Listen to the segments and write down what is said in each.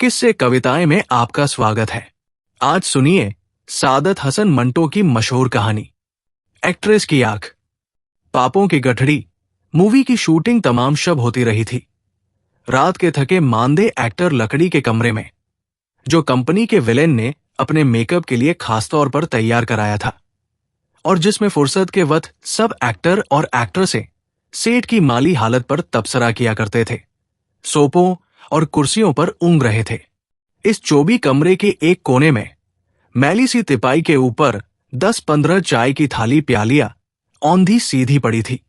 किस्से कविताएं में आपका स्वागत है। आज सुनिए सादत हसन मंटो की मशहूर कहानी एक्ट्रेस की आंख। पापों की गठड़ी मूवी की शूटिंग तमाम शब होती रही थी। रात के थके मांदे एक्टर लकड़ी के कमरे में, जो कंपनी के विलेन ने अपने मेकअप के लिए खासतौर पर तैयार कराया था, और जिसमें फुर्सत के वक्त सब एक्टर और एक्ट्रेसें सेठ की माली हालत पर तबसरा किया करते थे, सोफों और कुर्सियों पर ऊँघ रहे थे। इस चौबी कमरे के एक कोने में मैली सी तिपाई के ऊपर 10-15 चाय की थाली प्यालियां औंधी सीधी पड़ी थी,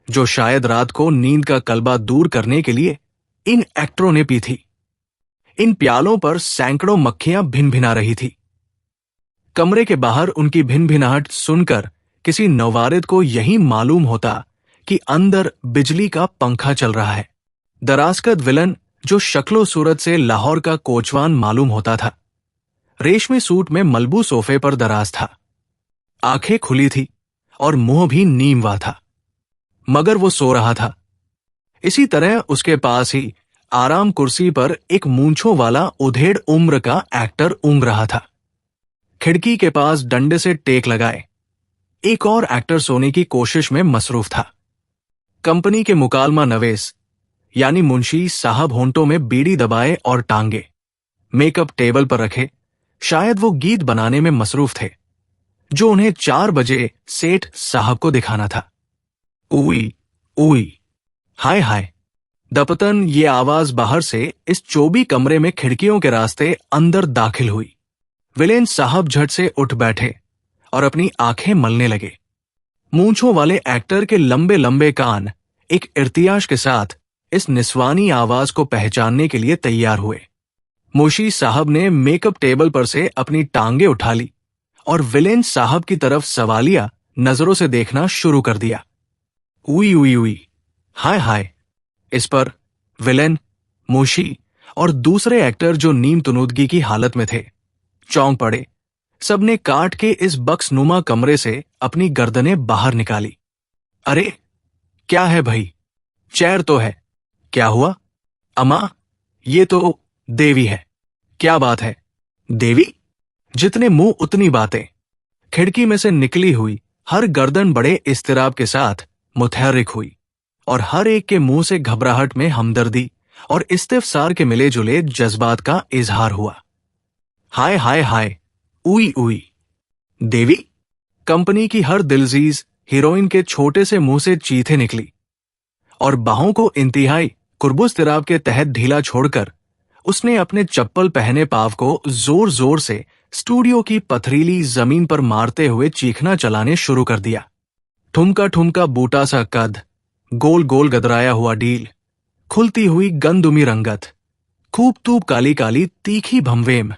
जो शायद रात को नींद का कलबा दूर करने के लिए इन एक्टरों ने पी थी। इन प्यालों पर सैकड़ों मक्खियां भिन-भिना रही थी। कमरे के बाहर उनकी भिन-भिनाहट सुनकर किसी नौवारिद को यही मालूम होता कि अंदर बिजली का पंखा चल रहा है। दराजकद विलन, जो शक्लो सूरत से लाहौर का कोचवान मालूम होता था, रेशमी सूट में मलबू सोफे पर दराज था। आंखें खुली थी और मुंह भी नीमवा था, मगर वो सो रहा था। इसी तरह उसके पास ही आराम कुर्सी पर एक मूंछों वाला उधेड़ उम्र का एक्टर ऊँघ रहा था। खिड़की के पास डंडे से टेक लगाए एक और एक्टर सोने की कोशिश में मसरूफ था। कंपनी के मुकालमा नवेस यानी मुंशी साहब होंठों में बीड़ी दबाए और टांगे मेकअप टेबल पर रखे, शायद वो गीत बनाने में मसरूफ थे जो उन्हें 4 बजे सेठ साहब को दिखाना था। उई उई, हाय हाय, दपतन ये आवाज बाहर से इस चौबी कमरे में खिड़कियों के रास्ते अंदर दाखिल हुई। विलेन साहब झट से उठ बैठे और अपनी आंखें मलने लगे। मूंछों वाले एक्टर के लंबे लंबे कान एक इर्तियाश के साथ इस निस्वानी आवाज को पहचानने के लिए तैयार हुए। मुंशी साहब ने मेकअप टेबल पर से अपनी टांगे उठा ली और विलेन साहब की तरफ सवालिया नजरों से देखना शुरू कर दिया। उई उई उई, हाय हाय। इस पर विलेन, मुंशी और दूसरे एक्टर जो नीम तुनूदगी की हालत में थे चौंक पड़े। सबने काट के इस बक्सनुमा कमरे से अपनी गर्दनें बाहर निकाली। अरे क्या है भाई, चेयर तो है, क्या हुआ? अम्मा, ये तो देवी है। क्या बात है देवी? जितने मुंह उतनी बातें। खिड़की में से निकली हुई हर गर्दन बड़े इस्तिराब के साथ मुतहर्रिक हुई और हर एक के मुंह से घबराहट में हमदर्दी और इस्तिफसार के मिले जुले जज्बात का इजहार हुआ। हाय हाय हाय, उई उई। देवी? कंपनी की हर दिलजीज हीरोइन के छोटे से मुंह से चीखें निकली और बाहों को इंतहाई कुर्बुस्तिराब के तहत ढीला छोड़कर उसने अपने चप्पल पहने पांव को जोर जोर से स्टूडियो की पथरीली जमीन पर मारते हुए चीखना चलाने शुरू कर दिया। ठुमका ठुमका बूटा सा कद, गोल गोल गदराया हुआ डील, खुलती हुई गंदुमी रंगत, खूब तूब काली काली तीखी भमवेम,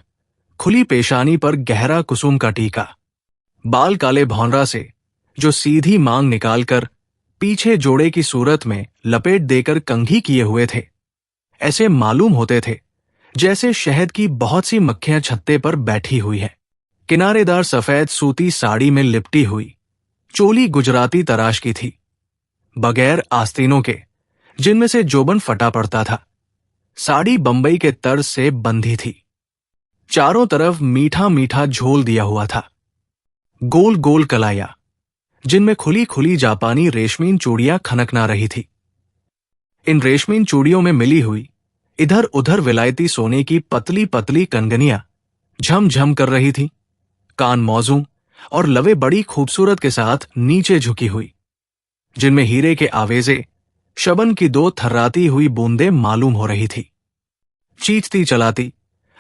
खुली पेशानी पर गहरा कुसुम का टीका, बाल काले भौंरा से जो सीधी मांग निकालकर पीछे जोड़े की सूरत में लपेट देकर कंघी किए हुए थे। ऐसे मालूम होते थे जैसे शहद की बहुत सी मक्खियां छत्ते पर बैठी हुई है। किनारेदार सफेद सूती साड़ी में लिपटी हुई चोली गुजराती तराश की थी, बगैर आस्तीनों के, जिनमें से जोबन फटा पड़ता था। साड़ी बंबई के तर्ज से बंधी थी, चारों तरफ मीठा मीठा झोल दिया हुआ था। गोल गोल कलाया जिनमें खुली खुली जापानी रेशमीन चूड़ियां खनकना रही थी। इन रेशमीन चूड़ियों में मिली हुई इधर उधर विलायती सोने की पतली पतली कनगनियां झमझम कर रही थी। कान मौजू और लवे बड़ी खूबसूरत के साथ नीचे झुकी हुई, जिनमें हीरे के आवेजे शबन की 2 थर्राती हुई बूंदें मालूम हो रही थी। चींचती चलाती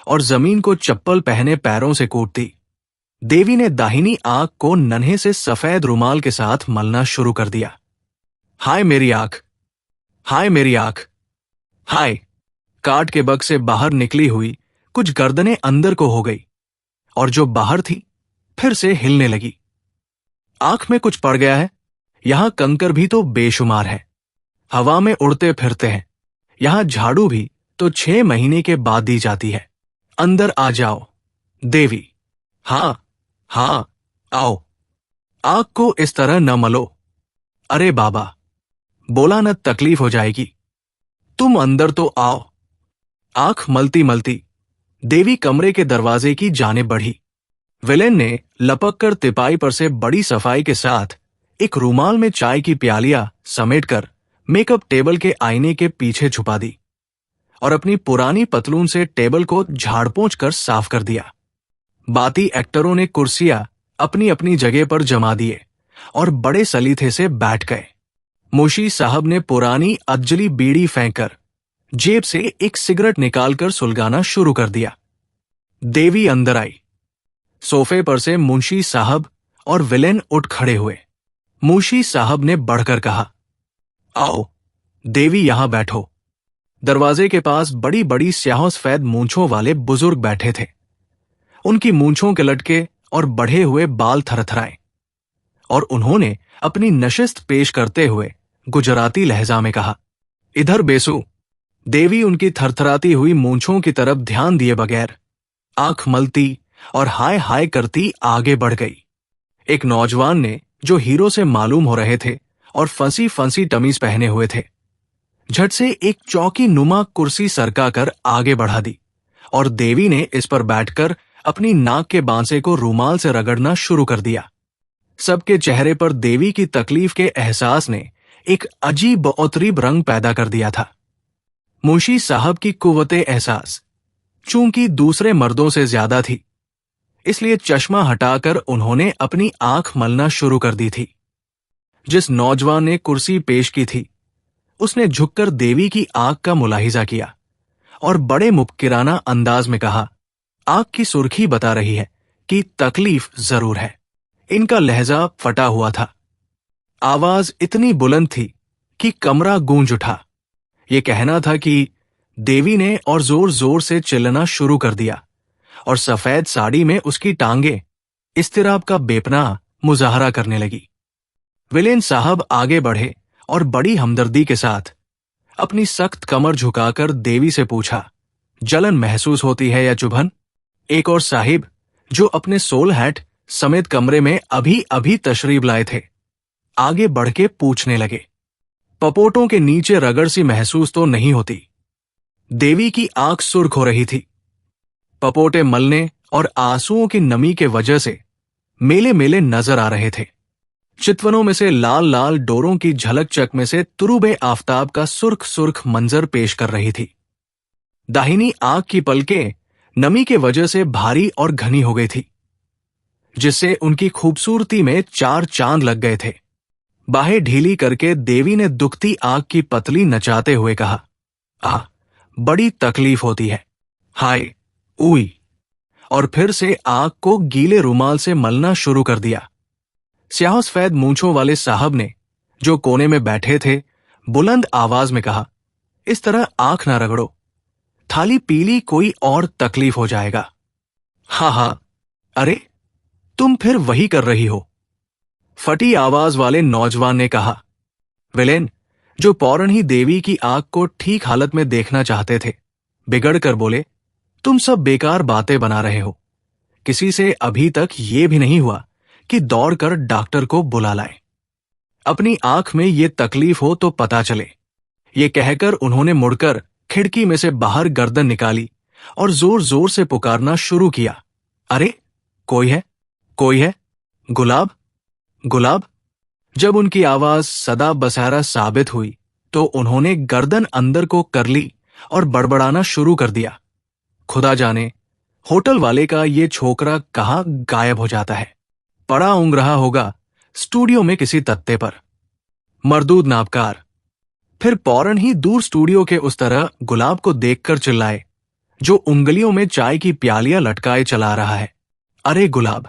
और जमीन को चप्पल पहने पैरों से कूटती, देवी ने दाहिनी आंख को नन्हे से सफेद रुमाल के साथ मलना शुरू कर दिया। हाय मेरी आंख, हाय मेरी आंख, हाय। काट के बग से बाहर निकली हुई कुछ गर्दनें अंदर को हो गई और जो बाहर थी फिर से हिलने लगी। आंख में कुछ पड़ गया है। यहां कंकर भी तो बेशुमार है, हवा में उड़ते फिरते हैं। यहां झाड़ू भी तो 6 महीने के बाद दी जाती है। अंदर आ जाओ देवी। हां हां, आओ। आंख को इस तरह न मलो। अरे बाबा, बोला न तकलीफ हो जाएगी। तुम अंदर तो आओ। आंख मलती मलती देवी कमरे के दरवाजे की जानिब बढ़ी। विलेन ने लपक कर तिपाई पर से बड़ी सफाई के साथ एक रूमाल में चाय की प्यालियां समेटकर मेकअप टेबल के आईने के पीछे छुपा दी और अपनी पुरानी पतलून से टेबल को झाड़ पोंछ कर साफ कर दिया। बाकी एक्टरों ने कुर्सियां अपनी अपनी जगह पर जमा दिए और बड़े सलीथे से बैठ गए। मुंशी साहब ने पुरानी अज्जली बीड़ी फेंककर जेब से एक सिगरेट निकालकर सुलगाना शुरू कर दिया। देवी अंदर आई। सोफे पर से मुंशी साहब और विलेन उठ खड़े हुए। मुंशी साहब ने बढ़कर कहा, आओ देवी, यहां बैठो। दरवाजे के पास बड़ी बड़ी स्याह सफेद मूंछों वाले बुजुर्ग बैठे थे। उनकी मूंछों के लटके और बढ़े हुए बाल थरथराए और उन्होंने अपनी नशिस्त पेश करते हुए गुजराती लहजा में कहा, इधर बेसू। देवी उनकी थरथराती हुई मूंछों की तरफ ध्यान दिए बगैर आंख मलती और हाय हाय करती आगे बढ़ गई। एक नौजवान ने, जो हीरो से मालूम हो रहे थे और फंसी फंसी तमीज पहने हुए थे, झट से एक चौकी नुमा कुर्सी सरका कर आगे बढ़ा दी और देवी ने इस पर बैठकर अपनी नाक के बांसे को रूमाल से रगड़ना शुरू कर दिया। सबके चेहरे पर देवी की तकलीफ के एहसास ने एक अजीब बौतरीब रंग पैदा कर दिया था। मुंशी साहब की कुव्वते एहसास चूंकि दूसरे मर्दों से ज्यादा थी, इसलिए चश्मा हटाकर उन्होंने अपनी आंख मलना शुरू कर दी थी। जिस नौजवान ने कुर्सी पेश की थी, उसने झुककर देवी की आंख का मुलाहिजा किया और बड़े मुबकिराना अंदाज में कहा, आंख की सुर्खी बता रही है कि तकलीफ जरूर है। इनका लहजा फटा हुआ था। आवाज इतनी बुलंद थी कि कमरा गूंज उठा। ये कहना था कि देवी ने और जोर जोर से चिल्लाना शुरू कर दिया और सफेद साड़ी में उसकी टांगे इस्तिराब का बेपनाह मुजाहरा करने लगी। विलेन साहब आगे बढ़े और बड़ी हमदर्दी के साथ अपनी सख्त कमर झुकाकर देवी से पूछा, जलन महसूस होती है या चुभन? एक और साहिब, जो अपने सोल हैट समेत कमरे में अभी अभी तशरीफ लाए थे, आगे बढ़ के पूछने लगे। पपोटों के नीचे रगड़ सी महसूस तो नहीं होती? देवी की आंख सुर्ख हो रही थी। पपोटे मलने और आंसुओं की नमी के वजह से मेले मेले नजर आ रहे थे। चितवनों में से लाल लाल डोरों की झलक चक में से तुरुबे आफताब का सुर्ख सुर्ख मंजर पेश कर रही थी। दाहिनी आंख की पलकें नमी के वजह से भारी और घनी हो गई थी, जिससे उनकी खूबसूरती में चार चांद लग गए थे। बाहें ढीली करके देवी ने दुखती आंख की पतली नचाते हुए कहा, बड़ी तकलीफ होती है, हाय उई। और फिर से आंख को गीले रुमाल से मलना शुरू कर दिया। स्याह सफेद मूंछों वाले साहब ने, जो कोने में बैठे थे, बुलंद आवाज में कहा, इस तरह आंख ना रगड़ो, थाली पीली कोई और तकलीफ हो जाएगा। हाँ, अरे तुम फिर वही कर रही हो, फटी आवाज वाले नौजवान ने कहा। विलेन, जो पौरन ही देवी की आंख को ठीक हालत में देखना चाहते थे, बिगड़ कर बोले, तुम सब बेकार बातें बना रहे हो। किसी से अभी तक ये भी नहीं हुआ कि दौड़कर डॉक्टर को बुला लाए। अपनी आंख में ये तकलीफ हो तो पता चले। ये कहकर उन्होंने मुड़कर खिड़की में से बाहर गर्दन निकाली और जोर जोर से पुकारना शुरू किया, अरे कोई है, कोई है, गुलाब, गुलाब। जब उनकी आवाज सदा बसहरा साबित हुई तो उन्होंने गर्दन अंदर को कर ली और बड़बड़ाना शुरू कर दिया, खुदा जाने होटल वाले का ये छोकरा कहाँ गायब हो जाता है, पड़ा ऊँग रहा होगा स्टूडियो में किसी तत्ते पर। मरदूद नापकार फिर पौरन ही दूर स्टूडियो के उस तरह गुलाब को देखकर चिल्लाए, जो उंगलियों में चाय की प्यालियां लटकाए चला रहा है, अरे गुलाब,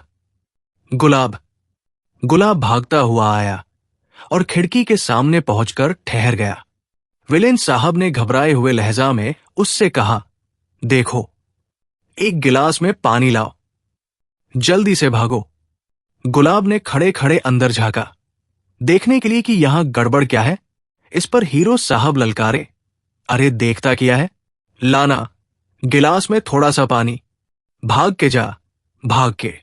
गुलाब। गुलाब भागता हुआ आया और खिड़की के सामने पहुंचकर ठहर गया। विलेन साहब ने घबराए हुए लहजा में उससे कहा, देखो, एक गिलास में पानी लाओ, जल्दी से भागो। गुलाब ने खड़े खड़े अंदर झांका, देखने के लिए कि यहां गड़बड़ क्या है। इस पर हीरो साहब ललकारे, अरे देखता क्या है, लाना गिलास में थोड़ा सा पानी, भाग के जा, भाग के।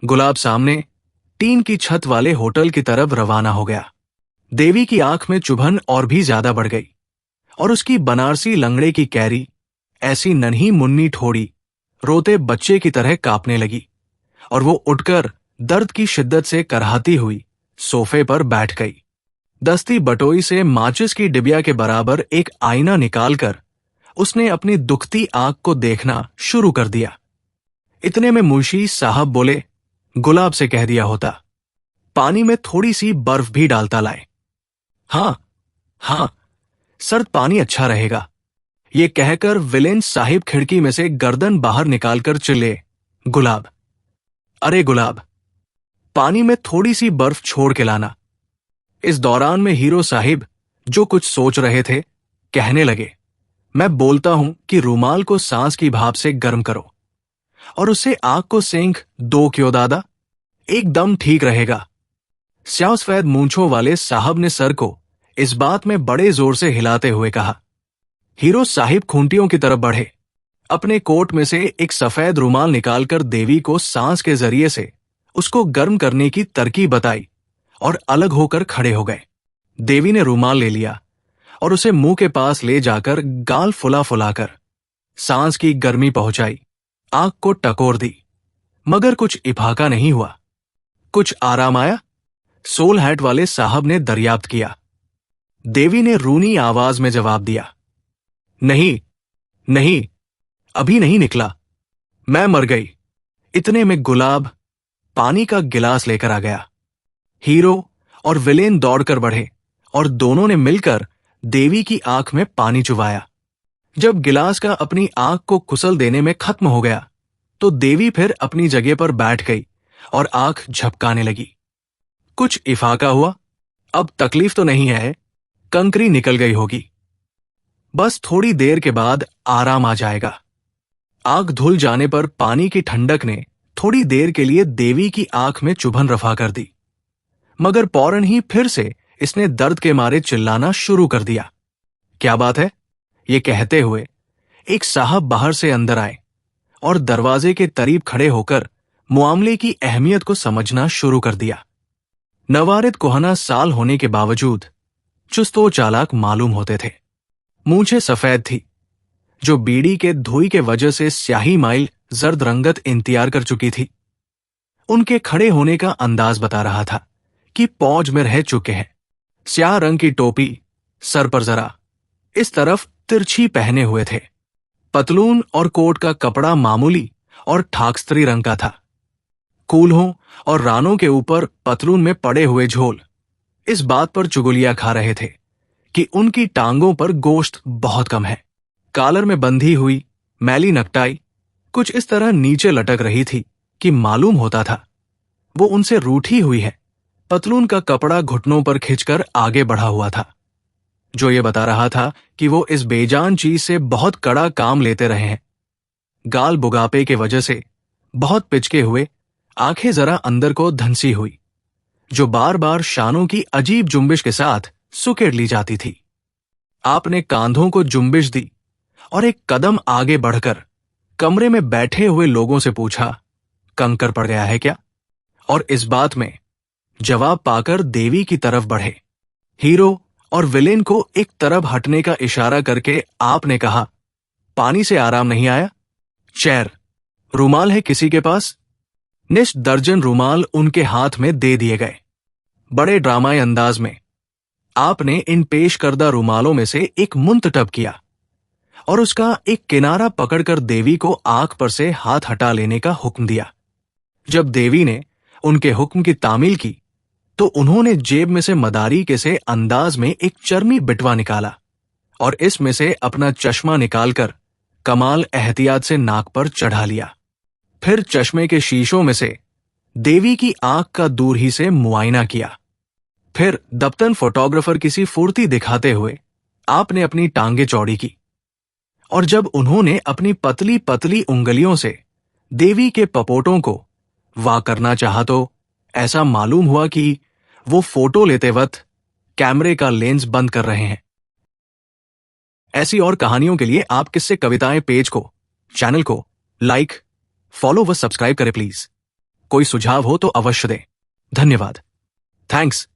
गुलाब सामने टीन की छत वाले होटल की तरफ रवाना हो गया। देवी की आंख में चुभन और भी ज्यादा बढ़ गई और उसकी बनारसी लंगड़े की कैरी ऐसी नन्ही मुन्नी ठोड़ी रोते बच्चे की तरह कांपने लगी और वो उठकर दर्द की शिद्दत से करहाती हुई सोफे पर बैठ गई। दस्ती बटोई से माचिस की डिबिया के बराबर एक आईना निकालकर उसने अपनी दुखती आंख को देखना शुरू कर दिया। इतने में मुंशी साहब बोले, गुलाब से कह दिया होता पानी में थोड़ी सी बर्फ भी डालता लाए। हाँ हाँ, सर्द पानी अच्छा रहेगा। ये कहकर विलेन साहिब खिड़की में से गर्दन बाहर निकालकर चिल्ले, गुलाब, अरे गुलाब, पानी में थोड़ी सी बर्फ छोड़ के लाना। इस दौरान में हीरो साहिब जो कुछ सोच रहे थे कहने लगे, मैं बोलता हूं कि रूमाल को सांस की भाप से गर्म करो और उससे आग को सेंक दो क्यों दादा, एकदम ठीक रहेगा। स्याह सफेद मूंछों वाले साहब ने सर को इस बात में बड़े जोर से हिलाते हुए कहा। हीरो साहिब खूंटियों की तरफ बढ़े, अपने कोट में से एक सफेद रुमाल निकालकर देवी को सांस के जरिए से उसको गर्म करने की तरकीब बताई और अलग होकर खड़े हो गए। देवी ने रुमाल ले लिया और उसे मुंह के पास ले जाकर गाल फुला फुलाकर सांस की गर्मी पहुंचाई, आंख को टकोर दी, मगर कुछ इफाका नहीं हुआ। कुछ आराम आया? सोल हैट वाले साहब ने दरियाफ्त किया। देवी ने रूनी आवाज में जवाब दिया, नहीं नहीं, अभी नहीं निकला, मैं मर गई। इतने में गुलाब पानी का गिलास लेकर आ गया। हीरो और विलेन दौड़कर बढ़े और दोनों ने मिलकर देवी की आंख में पानी चुवाया। जब गिलास का अपनी आंख को कुसल देने में खत्म हो गया तो देवी फिर अपनी जगह पर बैठ गई और आंख झपकाने लगी। कुछ इफाका हुआ? अब तकलीफ तो नहीं है, कंकरी निकल गई होगी, बस थोड़ी देर के बाद आराम आ जाएगा। आग धुल जाने पर पानी की ठंडक ने थोड़ी देर के लिए देवी की आंख में चुभन रफा कर दी, मगर फौरन ही फिर से इसने दर्द के मारे चिल्लाना शुरू कर दिया। क्या बात है? ये कहते हुए एक साहब बाहर से अंदर आए और दरवाजे के करीब खड़े होकर मुआमले की अहमियत को समझना शुरू कर दिया। नवारित कोहना साल होने के बावजूद चुस्तो चालाक मालूम होते थे। मूंछें सफेद थी, जो बीड़ी के धुई के वजह से स्याही माइल जर्द रंगत इंतजार कर चुकी थी। उनके खड़े होने का अंदाज बता रहा था कि फौज में रह चुके हैं। स्याह रंग की टोपी सर पर जरा इस तरफ तिरछी पहने हुए थे। पतलून और कोट का कपड़ा मामूली और ठाकस्त्री रंग का था। कूल्हों और रानों के ऊपर पतलून में पड़े हुए झोल इस बात पर चुगलियां खा रहे थे कि उनकी टांगों पर गोश्त बहुत कम है। कालर में बंधी हुई मैली नकटाई कुछ इस तरह नीचे लटक रही थी कि मालूम होता था वो उनसे रूठी हुई है। पतलून का कपड़ा घुटनों पर खिंचकर आगे बढ़ा हुआ था, जो ये बता रहा था कि वो इस बेजान चीज से बहुत कड़ा काम लेते रहे हैं। गाल बुगापे के वजह से बहुत पिचके हुए, आंखें जरा अंदर को धंसी हुई, जो बार बार शानों की अजीब जुम्बिश के साथ सुकेड़ ली जाती थी। आपने कांधों को जुम्बिश दी और एक कदम आगे बढ़कर कमरे में बैठे हुए लोगों से पूछा, कंकर पड़ गया है क्या? और इस बात में जवाब पाकर देवी की तरफ बढ़े। हीरो और विलेन को एक तरफ हटने का इशारा करके आपने कहा, पानी से आराम नहीं आया? चेयर, रुमाल है किसी के पास? निश दर्जन रुमाल उनके हाथ में दे दिए गए। बड़े ड्रामाई अंदाज में आपने इन पेश करदा रुमालों में से एक मुंतटब किया और उसका एक किनारा पकड़कर देवी को आंख पर से हाथ हटा लेने का हुक्म दिया। जब देवी ने उनके हुक्म की तामील की तो उन्होंने जेब में से मदारी के से अंदाज में एक चर्मी बिटवा निकाला और इसमें से अपना चश्मा निकालकर कमाल एहतियात से नाक पर चढ़ा लिया। फिर चश्मे के शीशों में से देवी की आंख का दूर ही से मुआयना किया। फिर दफ्तन फोटोग्राफर किसी फुर्ती दिखाते हुए आपने अपनी टांगे चौड़ी की और जब उन्होंने अपनी पतली पतली उंगलियों से देवी के पपोटों को वाह करना चाहा तो ऐसा मालूम हुआ कि वो फोटो लेते वक्त कैमरे का लेंस बंद कर रहे हैं। ऐसी और कहानियों के लिए आप किससे कविताएं पेज को, चैनल को लाइक, फॉलो व सब्सक्राइब करें प्लीज। कोई सुझाव हो तो अवश्य दें। धन्यवाद। थैंक्स।